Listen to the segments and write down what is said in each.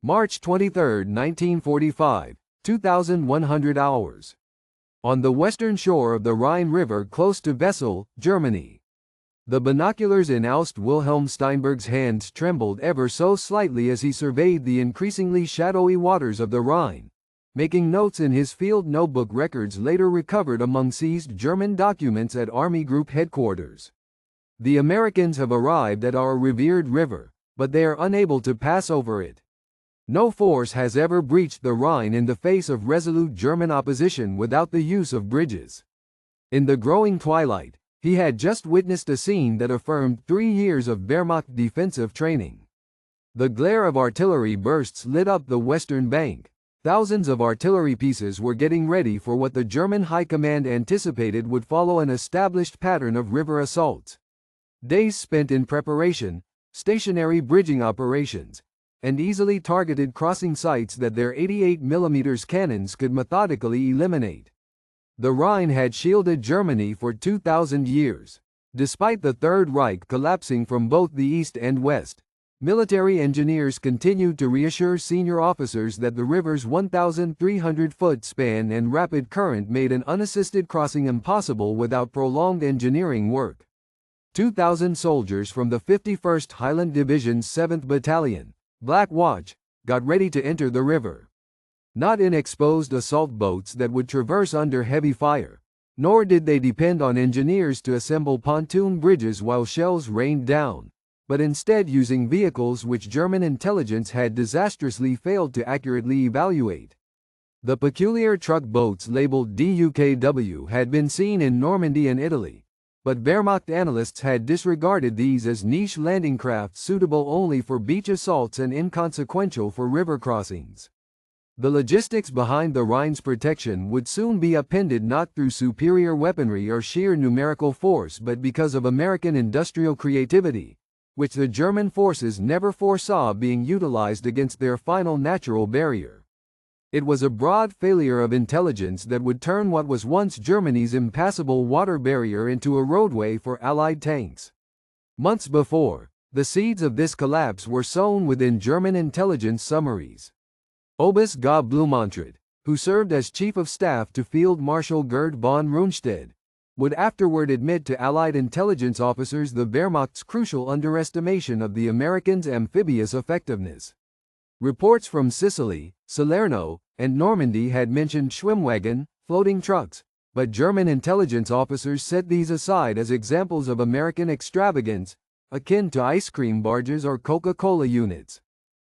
March 23, 1945, 2,100 hours. On the western shore of the Rhine River close to Wesel, Germany. The binoculars in Aust Wilhelm Steinberg's hands trembled ever so slightly as he surveyed the increasingly shadowy waters of the Rhine, making notes in his field notebook records later recovered among seized German documents at Army Group headquarters. The Americans have arrived at our revered river, but they are unable to pass over it. No force has ever breached the Rhine in the face of resolute German opposition without the use of bridges. In the growing twilight, he had just witnessed a scene that affirmed 3 years of Wehrmacht defensive training. The glare of artillery bursts lit up the western bank. Thousands of artillery pieces were getting ready for what the German High Command anticipated would follow an established pattern of river assaults. Days spent in preparation, stationary bridging operations, and easily targeted crossing sites that their 88mm cannons could methodically eliminate. The Rhine had shielded Germany for 2,000 years. Despite the Third Reich collapsing from both the east and west, military engineers continued to reassure senior officers that the river's 1,300-foot span and rapid current made an unassisted crossing impossible without prolonged engineering work. 2,000 soldiers from the 51st Highland Division's 7th Battalion, Black Watch, got ready to enter the river. Not in exposed assault boats that would traverse under heavy fire, nor did they depend on engineers to assemble pontoon bridges while shells rained down, but instead using vehicles which German intelligence had disastrously failed to accurately evaluate. The peculiar truck boats labeled DUKW had been seen in Normandy and Italy, but Wehrmacht analysts had disregarded these as niche landing craft suitable only for beach assaults and inconsequential for river crossings. The logistics behind the Rhine's protection would soon be upended not through superior weaponry or sheer numerical force but because of American industrial creativity, which the German forces never foresaw being utilized against their final natural barrier. It was a broad failure of intelligence that would turn what was once Germany's impassable water barrier into a roadway for Allied tanks. Months before, the seeds of this collapse were sown within German intelligence summaries. Oberst Gab Blumentritt, who served as Chief of Staff to Field Marshal Gerd von Rundstedt, would afterward admit to Allied intelligence officers the Wehrmacht's crucial underestimation of the Americans' amphibious effectiveness. Reports from Sicily, Salerno, and Normandy had mentioned Schwimmwagen, floating trucks, but German intelligence officers set these aside as examples of American extravagance, akin to ice cream barges or Coca-Cola units.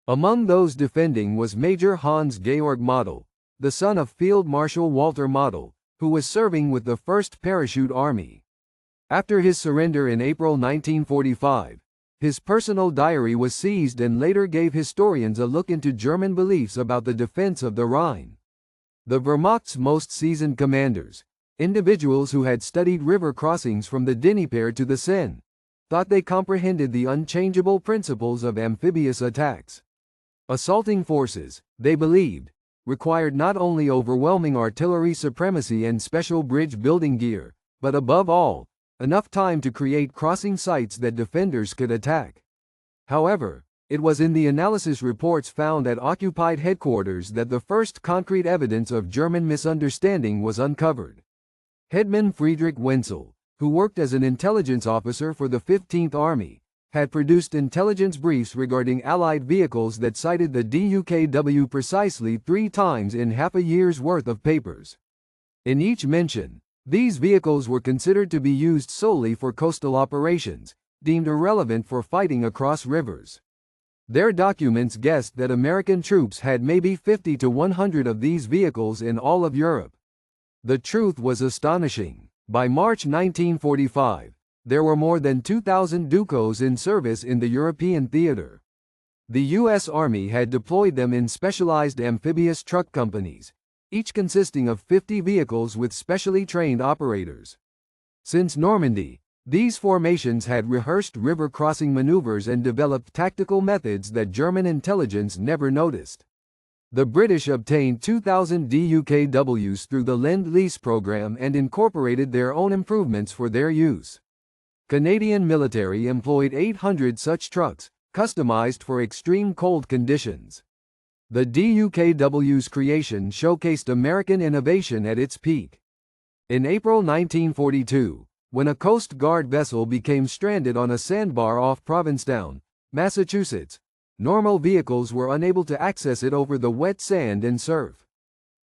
Among those defending was Major Hans Georg Model, the son of Field Marshal Walter Model, who was serving with the 1st Parachute Army. After his surrender in April 1945, his personal diary was seized and later gave historians a look into German beliefs about the defense of the Rhine. The Wehrmacht's most seasoned commanders, individuals who had studied river crossings from the Dnieper to the Seine, thought they comprehended the unchangeable principles of amphibious attacks. Assaulting forces, they believed, required not only overwhelming artillery supremacy and special bridge building gear, but above all, enough time to create crossing sites that defenders could attack. However, it was in the analysis reports found at occupied headquarters that the first concrete evidence of German misunderstanding was uncovered. Headman Friedrich Wenzel, who worked as an intelligence officer for the 15th Army, had produced intelligence briefs regarding Allied vehicles that cited the DUKW precisely 3 times in half a year's worth of papers. In each mention, these vehicles were considered to be used solely for coastal operations, deemed irrelevant for fighting across rivers. Their documents guessed that American troops had maybe 50 to 100 of these vehicles in all of Europe. The truth was astonishing. By March 1945, there were more than 2,000 DUKWs in service in the European theater. The U.S. Army had deployed them in specialized amphibious truck companies, each consisting of 50 vehicles with specially trained operators. Since Normandy, these formations had rehearsed river crossing maneuvers and developed tactical methods that German intelligence never noticed. The British obtained 2,000 DUKWs through the Lend-Lease program and incorporated their own improvements for their use. Canadian military employed 800 such trucks, customized for extreme cold conditions. The DUKW's creation showcased American innovation at its peak. In April 1942, when a Coast Guard vessel became stranded on a sandbar off Provincetown, Massachusetts, normal vehicles were unable to access it over the wet sand and surf.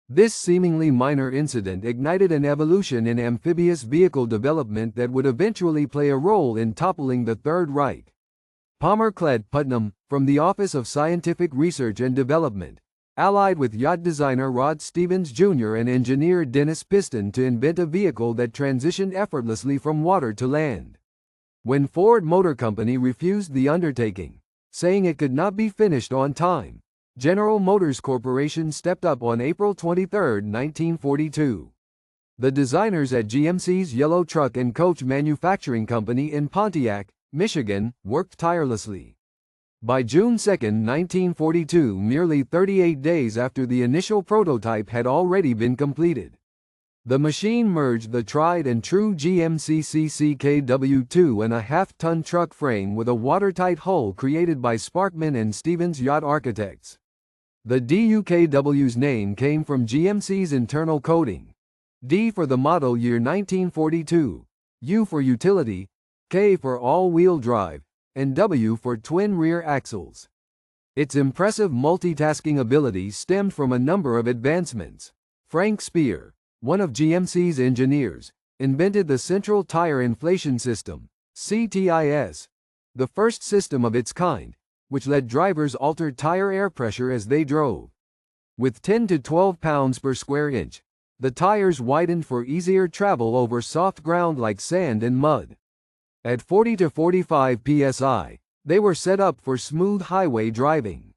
This seemingly minor incident ignited an evolution in amphibious vehicle development that would eventually play a role in toppling the Third Reich. Palmer Cled Putnam, from the Office of Scientific Research and Development, allied with yacht designer Rod Stevens Jr. and engineer Dennis Piston to invent a vehicle that transitioned effortlessly from water to land. When Ford Motor Company refused the undertaking, saying it could not be finished on time, General Motors Corporation stepped up on April 23, 1942. The designers at GMC's Yellow Truck and Coach Manufacturing Company in Pontiac, Michigan, worked tirelessly. By June 2, 1942, merely 38 days after the initial prototype had already been completed, the machine merged the tried and true GMC CCKW 2.5-ton truck frame with a watertight hull created by Sparkman and Stevens Yacht Architects. The DUKW's name came from GMC's internal coding: D for the model year 1942, U for utility, K for all-wheel drive, and W for twin rear axles. Its impressive multitasking ability stemmed from a number of advancements. Frank Spear, one of GMC's engineers, invented the Central Tire Inflation System, CTIS, the first system of its kind, which let drivers alter tire air pressure as they drove. With 10 to 12 pounds per square inch, the tires widened for easier travel over soft ground like sand and mud. At 40 to 45 psi, they were set up for smooth highway driving.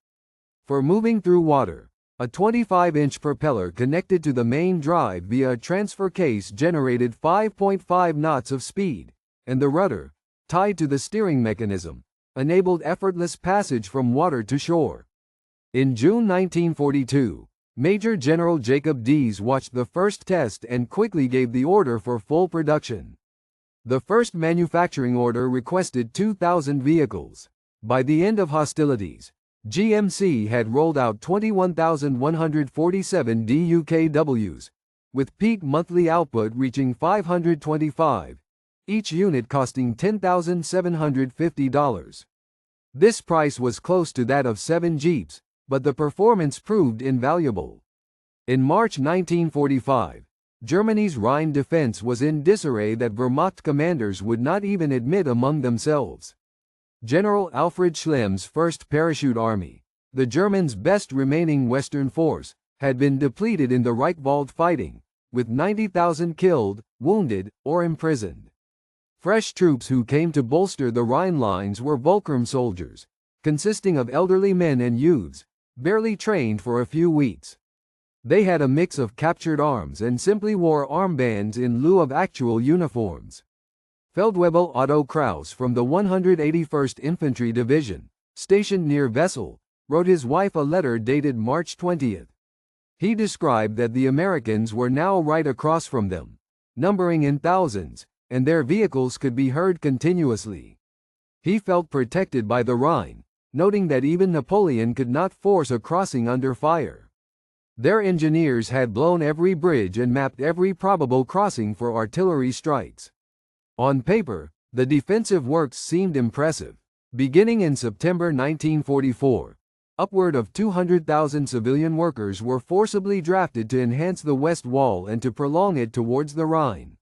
For moving through water, a 25-inch propeller connected to the main drive via a transfer case generated 5.5 knots of speed, and the rudder, tied to the steering mechanism, enabled effortless passage from water to shore. In June 1942, Major General Jacob Dease watched the first test and quickly gave the order for full production. The first manufacturing order requested 2,000 vehicles. By the end of hostilities, GMC had rolled out 21,147 DUKWs, with peak monthly output reaching 525, each unit costing $10,750. This price was close to that of 7 Jeeps, but the performance proved invaluable. In March 1945, Germany's Rhine defense was in disarray that Wehrmacht commanders would not even admit among themselves. General Alfred Schlemm's 1st Parachute Army, the Germans' best remaining Western force, had been depleted in the Reichswald fighting, with 90,000 killed, wounded, or imprisoned. Fresh troops who came to bolster the Rhine lines were Volkram soldiers, consisting of elderly men and youths, barely trained for a few weeks. They had a mix of captured arms and simply wore armbands in lieu of actual uniforms. Feldwebel Otto Kraus from the 181st Infantry Division, stationed near Wessel, wrote his wife a letter dated March 20. He described that the Americans were now right across from them, numbering in thousands, and their vehicles could be heard continuously. He felt protected by the Rhine, noting that even Napoleon could not force a crossing under fire. Their engineers had blown every bridge and mapped every probable crossing for artillery strikes. On paper, the defensive works seemed impressive. Beginning in September 1944, upward of 200,000 civilian workers were forcibly drafted to enhance the West Wall and to prolong it towards the Rhine.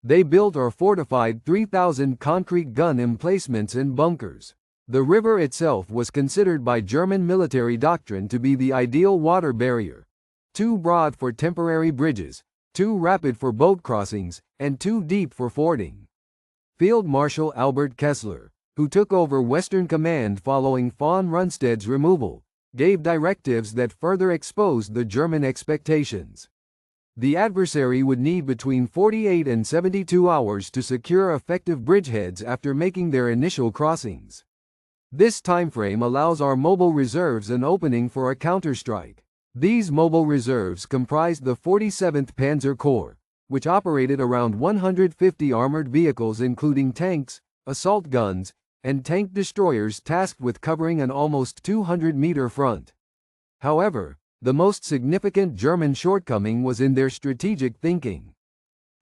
They built or fortified 3,000 concrete gun emplacements and bunkers. The river itself was considered by German military doctrine to be the ideal water barrier: too broad for temporary bridges, too rapid for boat crossings, and too deep for fording. Field Marshal Albert Kessler, who took over Western Command following von Rundstedt's removal, gave directives that further exposed the German expectations. The adversary would need between 48 and 72 hours to secure effective bridgeheads after making their initial crossings. This timeframe allows our mobile reserves an opening for a counterstrike. These mobile reserves comprised the 47th Panzer Corps, which operated around 150 armored vehicles including tanks, assault guns, and tank destroyers tasked with covering an almost 200-meter front. However, the most significant German shortcoming was in their strategic thinking.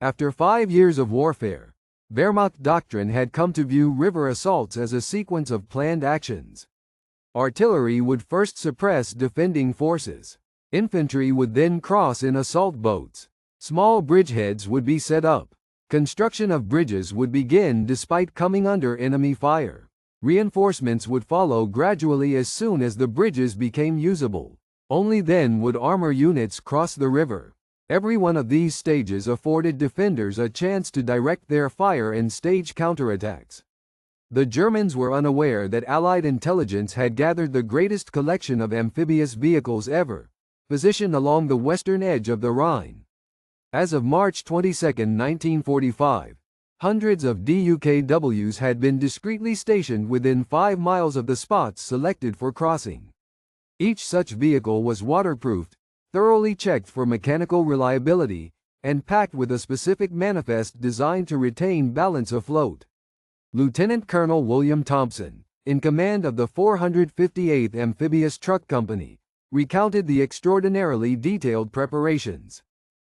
After 5 years of warfare, Wehrmacht doctrine had come to view river assaults as a sequence of planned actions. Artillery would first suppress defending forces. Infantry would then cross in assault boats. Small bridgeheads would be set up. Construction of bridges would begin despite coming under enemy fire. Reinforcements would follow gradually as soon as the bridges became usable. Only then would armor units cross the river. Every one of these stages afforded defenders a chance to direct their fire and stage counterattacks. The Germans were unaware that Allied intelligence had gathered the greatest collection of amphibious vehicles ever, positioned along the western edge of the Rhine. As of March 22, 1945, hundreds of DUKWs had been discreetly stationed within 5 miles of the spots selected for crossing. Each such vehicle was waterproofed, thoroughly checked for mechanical reliability, and packed with a specific manifest designed to retain balance afloat. Lieutenant Colonel William Thompson, in command of the 458th Amphibious Truck Company, recounted the extraordinarily detailed preparations.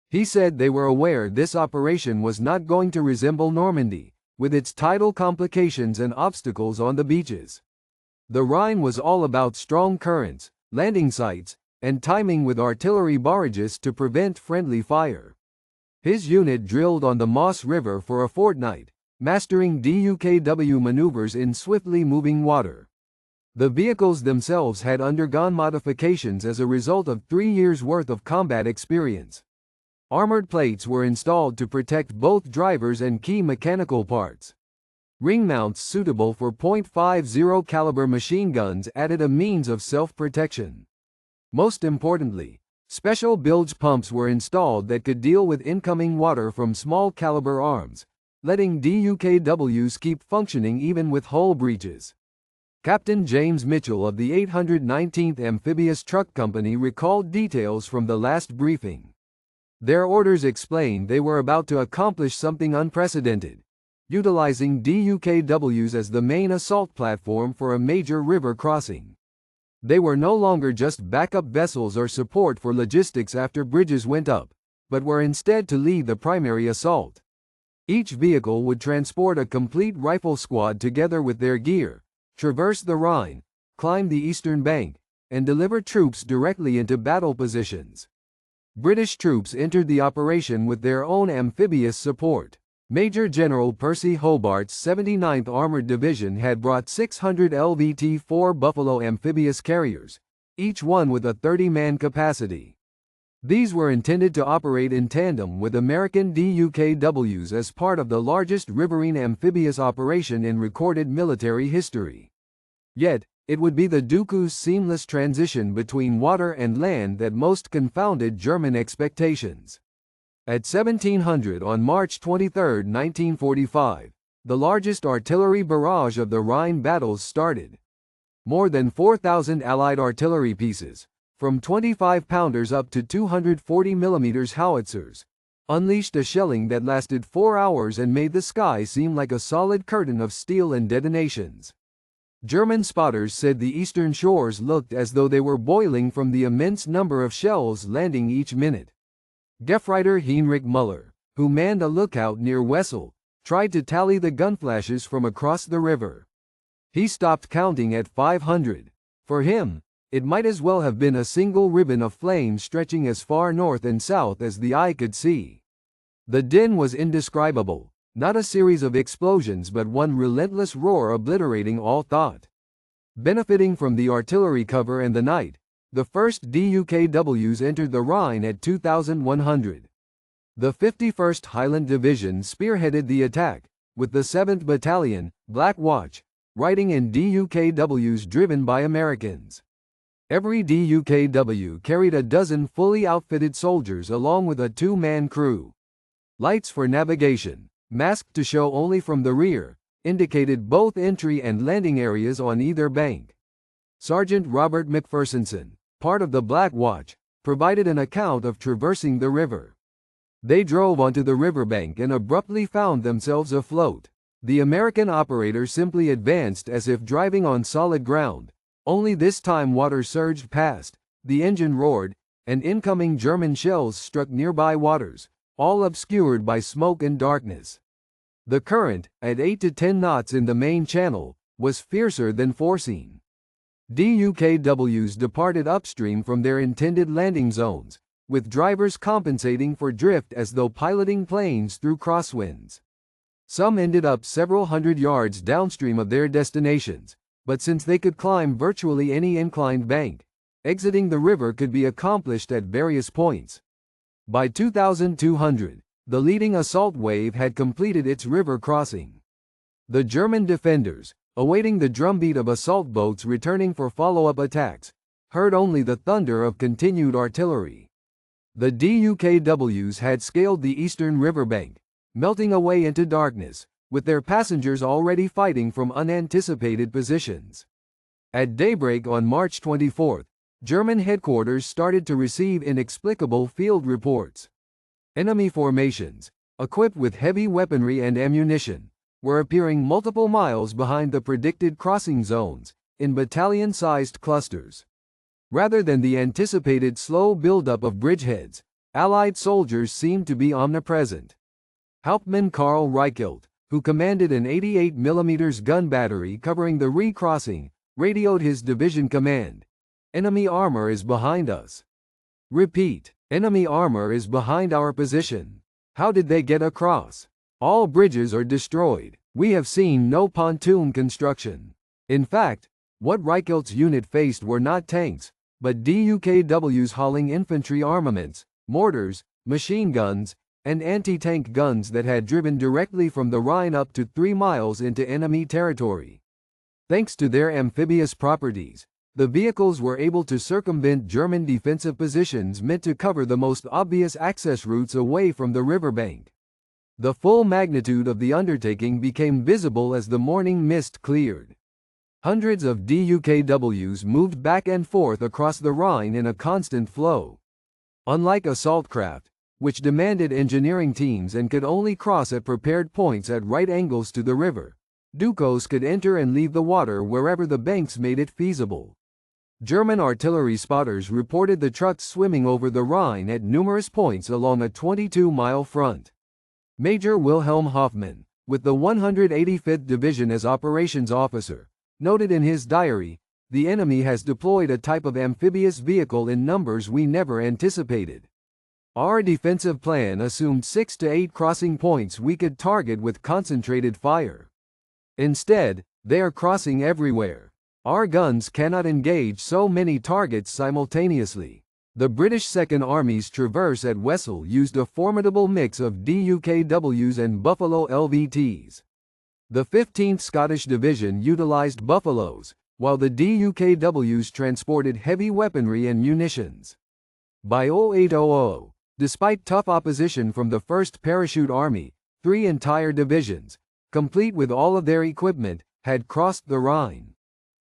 He said they were aware this operation was not going to resemble Normandy, with its tidal complications and obstacles on the beaches. The Rhine was all about strong currents, landing sites, and timing with artillery barrages to prevent friendly fire. His unit drilled on the Moss River for a fortnight, mastering DUKW maneuvers in swiftly moving water. The vehicles themselves had undergone modifications as a result of 3 years' worth of combat experience. Armored plates were installed to protect both drivers and key mechanical parts. Ring mounts suitable for .50 caliber machine guns added a means of self-protection. Most importantly, special bilge pumps were installed that could deal with incoming water from small caliber arms, letting DUKWs keep functioning even with hull breaches. Captain James Mitchell of the 819th Amphibious Truck Company recalled details from the last briefing. Their orders explained they were about to accomplish something unprecedented, utilizing DUKWs as the main assault platform for a major river crossing. They were no longer just backup vessels or support for logistics after bridges went up, but were instead to lead the primary assault. Each vehicle would transport a complete rifle squad together with their gear, traverse the Rhine, climb the eastern bank, and deliver troops directly into battle positions. British troops entered the operation with their own amphibious support. Major General Percy Hobart's 79th Armored Division had brought 600 LVT-4 Buffalo amphibious carriers, each one with a 30-man capacity. These were intended to operate in tandem with American DUKWs as part of the largest riverine amphibious operation in recorded military history. Yet, it would be the DUKW's seamless transition between water and land that most confounded German expectations. At 1700 on March 23, 1945, the largest artillery barrage of the Rhine battles started. More than 4,000 Allied artillery pieces, from 25-pounders up to 240mm howitzers, unleashed a shelling that lasted 4 hours and made the sky seem like a solid curtain of steel and detonations. German spotters said the eastern shores looked as though they were boiling from the immense number of shells landing each minute. Gefreiter Heinrich Müller, who manned a lookout near Wessel, tried to tally the gunflashes from across the river. He stopped counting at 500. For him, it might as well have been a single ribbon of flame stretching as far north and south as the eye could see. The din was indescribable, not a series of explosions but one relentless roar obliterating all thought. Benefiting from the artillery cover and the night, the first DUKWs entered the Rhine at 2,100. The 51st Highland Division spearheaded the attack, with the 7th Battalion, Black Watch, riding in DUKWs driven by Americans. Every DUKW carried a dozen fully outfitted soldiers along with a 2-man crew. Lights for navigation, masked to show only from the rear, indicated both entry and landing areas on either bank. Sergeant Robert McPhersonson, part of the Black Watch, provided an account of traversing the river. They drove onto the riverbank and abruptly found themselves afloat. The American operator simply advanced as if driving on solid ground, only this time water surged past, the engine roared, and incoming German shells struck nearby waters, all obscured by smoke and darkness. The current, at 8 to 10 knots in the main channel, was fiercer than foreseen. DUKWs departed upstream from their intended landing zones, with drivers compensating for drift as though piloting planes through crosswinds. Some ended up several hundred yards downstream of their destinations, but since they could climb virtually any inclined bank, exiting the river could be accomplished at various points. By 2200, the leading assault wave had completed its river crossing. The German defenders, awaiting the drumbeat of assault boats returning for follow-up attacks, heard only the thunder of continued artillery. The DUKWs had scaled the eastern riverbank, melting away into darkness, with their passengers already fighting from unanticipated positions. At daybreak on March 24, German headquarters started to receive inexplicable field reports. Enemy formations, equipped with heavy weaponry and ammunition, were appearing multiple miles behind the predicted crossing zones, in battalion-sized clusters. Rather than the anticipated slow buildup of bridgeheads, Allied soldiers seemed to be omnipresent. Hauptmann Karl Reichelt, who commanded an 88mm gun battery covering the recrossing, radioed his division command. "Enemy armor is behind us." "Repeat, enemy armor is behind our position." "How did they get across?" "All bridges are destroyed. We have seen no pontoon construction." In fact, what Reichelt's unit faced were not tanks, but DUKWs hauling infantry armaments, mortars, machine guns, and anti-tank guns that had driven directly from the Rhine up to 3 miles into enemy territory. Thanks to their amphibious properties, the vehicles were able to circumvent German defensive positions meant to cover the most obvious access routes away from the riverbank. The full magnitude of the undertaking became visible as the morning mist cleared. Hundreds of DUKWs moved back and forth across the Rhine in a constant flow. Unlike assault craft, which demanded engineering teams and could only cross at prepared points at right angles to the river, DUKWs could enter and leave the water wherever the banks made it feasible. German artillery spotters reported the trucks swimming over the Rhine at numerous points along a 22-mile front. Major Wilhelm Hoffmann, with the 185th Division as operations officer, noted in his diary, "The enemy has deployed a type of amphibious vehicle in numbers we never anticipated. Our defensive plan assumed 6 to 8 crossing points we could target with concentrated fire. Instead, they are crossing everywhere. Our guns cannot engage so many targets simultaneously." The British Second Army's traverse at Wesel used a formidable mix of DUKWs and Buffalo LVTs. The 15th Scottish Division utilized Buffaloes, while the DUKWs transported heavy weaponry and munitions. By 0800, despite tough opposition from the 1st Parachute Army, 3 entire divisions, complete with all of their equipment, had crossed the Rhine.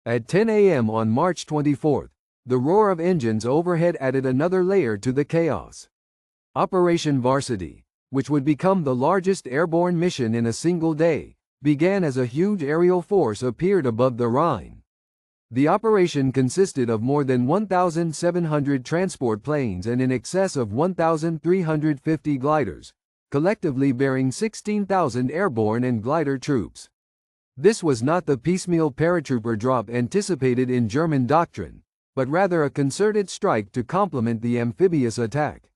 At 10 a.m. on March 24, the roar of engines overhead added another layer to the chaos. Operation Varsity, which would become the largest airborne mission in a single day, began as a huge aerial force appeared above the Rhine. The operation consisted of more than 1,700 transport planes and in excess of 1,350 gliders, collectively bearing 16,000 airborne and glider troops. This was not the piecemeal paratrooper drop anticipated in German doctrine, but rather a concerted strike to complement the amphibious attack.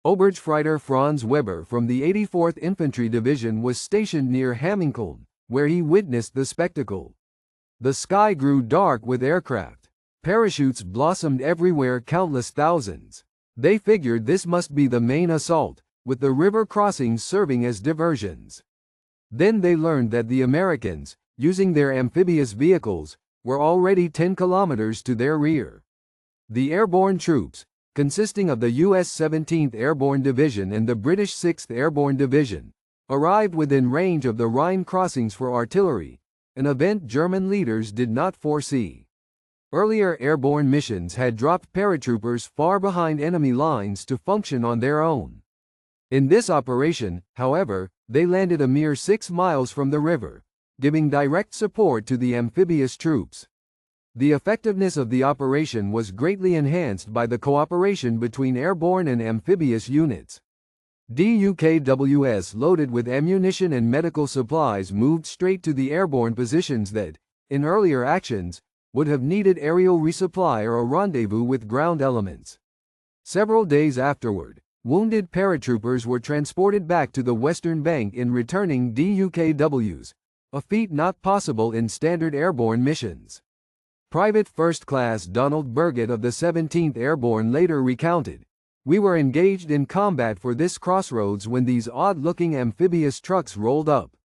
Oberstfreiter Franz Weber from the 84th Infantry Division was stationed near Hamminkeln, where he witnessed the spectacle. The sky grew dark with aircraft. Parachutes blossomed everywhere, countless thousands. They figured this must be the main assault, with the river crossings serving as diversions. Then they learned that the Americans, using their amphibious vehicles, were already 10 kilometers to their rear. The airborne troops, consisting of the U.S. 17th Airborne Division and the British 6th Airborne Division, arrived within range of the Rhine crossings for artillery, an event German leaders did not foresee. Earlier airborne missions had dropped paratroopers far behind enemy lines to function on their own. In this operation, however, they landed a mere 6 miles from the river, giving direct support to the amphibious troops. The effectiveness of the operation was greatly enhanced by the cooperation between airborne and amphibious units. DUKWs loaded with ammunition and medical supplies moved straight to the airborne positions that, in earlier actions, would have needed aerial resupply or a rendezvous with ground elements. Several days afterward, wounded paratroopers were transported back to the Western Bank in returning DUKWs, a feat not possible in standard airborne missions. Private First Class Donald Burgett of the 17th Airborne later recounted, "We were engaged in combat for this crossroads when these odd-looking amphibious trucks rolled up.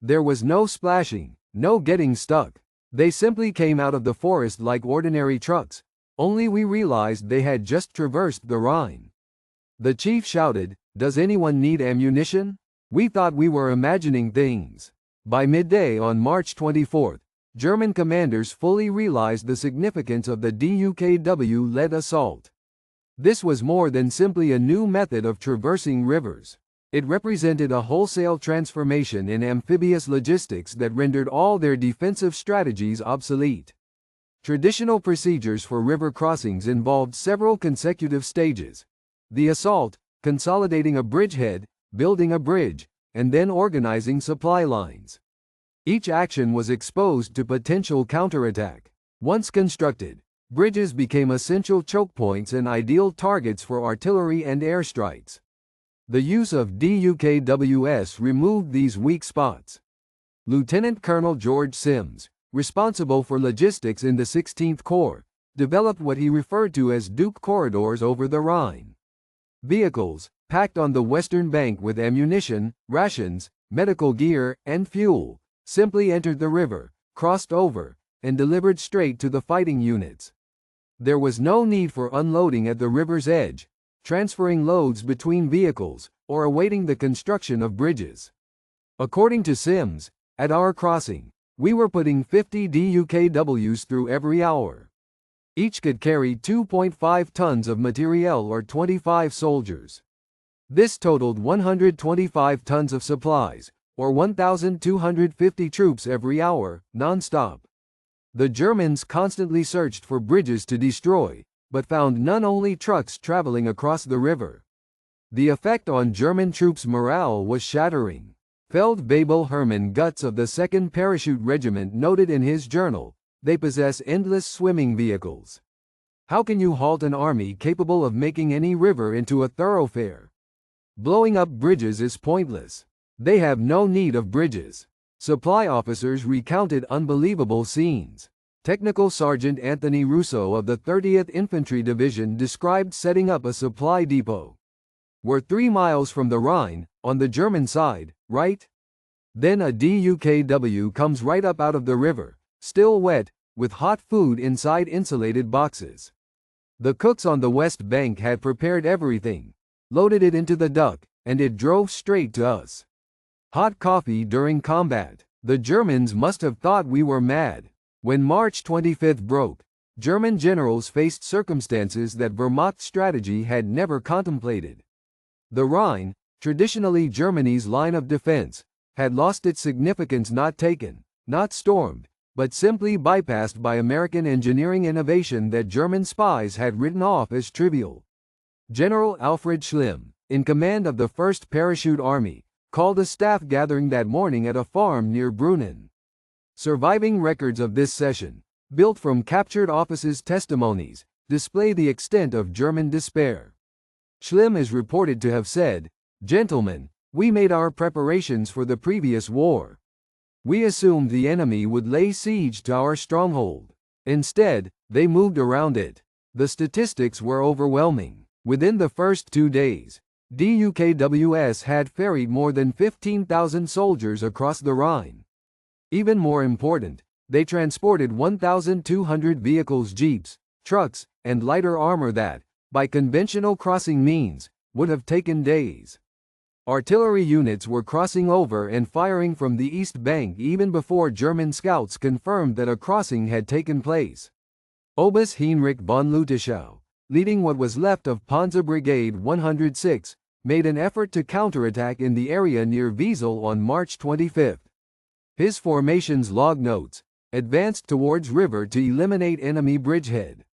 There was no splashing, no getting stuck. They simply came out of the forest like ordinary trucks, only we realized they had just traversed the Rhine. The chief shouted, 'Does anyone need ammunition?' We thought we were imagining things." By midday on March 24, German commanders fully realized the significance of the DUKW-led assault. This was more than simply a new method of traversing rivers. It represented a wholesale transformation in amphibious logistics that rendered all their defensive strategies obsolete. Traditional procedures for river crossings involved several consecutive stages: the assault, consolidating a bridgehead, building a bridge, and then organizing supply lines. Each action was exposed to potential counterattack. Once constructed, bridges became essential choke points and ideal targets for artillery and airstrikes. The use of DUKWs removed these weak spots. Lieutenant Colonel George Sims, responsible for logistics in the 16th Corps, developed what he referred to as Duke corridors over the Rhine. Vehicles, packed on the western bank with ammunition, rations, medical gear, and fuel, simply entered the river, crossed over, and delivered straight to the fighting units. There was no need for unloading at the river's edge, transferring loads between vehicles, or awaiting the construction of bridges. According to Sims, at our crossing, we were putting 50 DUKWs through every hour. Each could carry 2.5 tons of materiel or 25 soldiers. This totaled 125 tons of supplies, or 1,250 troops every hour, non-stop. The Germans constantly searched for bridges to destroy, but found none, only trucks traveling across the river. The effect on German troops' morale was shattering. Feldwebel Hermann Gutz of the 2nd Parachute Regiment noted in his journal, "They possess endless swimming vehicles. How can you halt an army capable of making any river into a thoroughfare? Blowing up bridges is pointless. They have no need of bridges." Supply officers recounted unbelievable scenes. Technical Sergeant Anthony Russo of the 30th Infantry Division described setting up a supply depot. "We're 3 miles from the Rhine, on the German side, right? Then a DUKW comes right up out of the river, still wet, with hot food inside insulated boxes. The cooks on the West Bank had prepared everything, loaded it into the duck, and it drove straight to us. Hot coffee during combat. The Germans must have thought we were mad." When March 25 broke, German generals faced circumstances that Wehrmacht strategy had never contemplated. The Rhine, traditionally Germany's line of defense, had lost its significance, not taken, not stormed, but simply bypassed by American engineering innovation that German spies had written off as trivial. General Alfred Schlimm, in command of the 1st Parachute Army, called a staff gathering that morning at a farm near Brunnen. Surviving records of this session, built from captured officers' testimonies, display the extent of German despair. Schlimm is reported to have said, "Gentlemen, we made our preparations for the previous war. We assumed the enemy would lay siege to our stronghold. Instead, they moved around it. The statistics were overwhelming. Within the first 2 days, DUKWs had ferried more than 15,000 soldiers across the Rhine. Even more important, they transported 1,200 vehicles, jeeps, trucks, and lighter armor that, by conventional crossing means, would have taken days. Artillery units were crossing over and firing from the East Bank even before German scouts confirmed that a crossing had taken place. Oberst Heinrich von Lüttichau, leading what was left of Panzer Brigade 106, made an effort to counterattack in the area near Wiesel on March 25. His formation's log notes, advanced towards river to eliminate enemy bridgehead.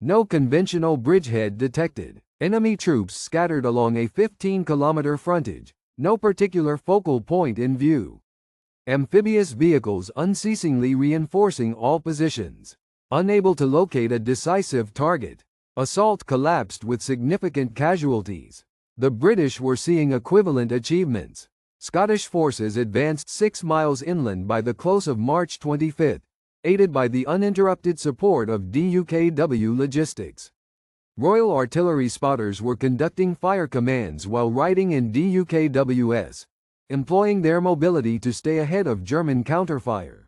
No conventional bridgehead detected. Enemy troops scattered along a 15-kilometer frontage. No particular focal point in view. Amphibious vehicles unceasingly reinforcing all positions. Unable to locate a decisive target. Assault collapsed with significant casualties. The British were seeing equivalent achievements. Scottish forces advanced 6 miles inland by the close of March 25, aided by the uninterrupted support of DUKW logistics. Royal Artillery spotters were conducting fire commands while riding in DUKWs, employing their mobility to stay ahead of German counterfire.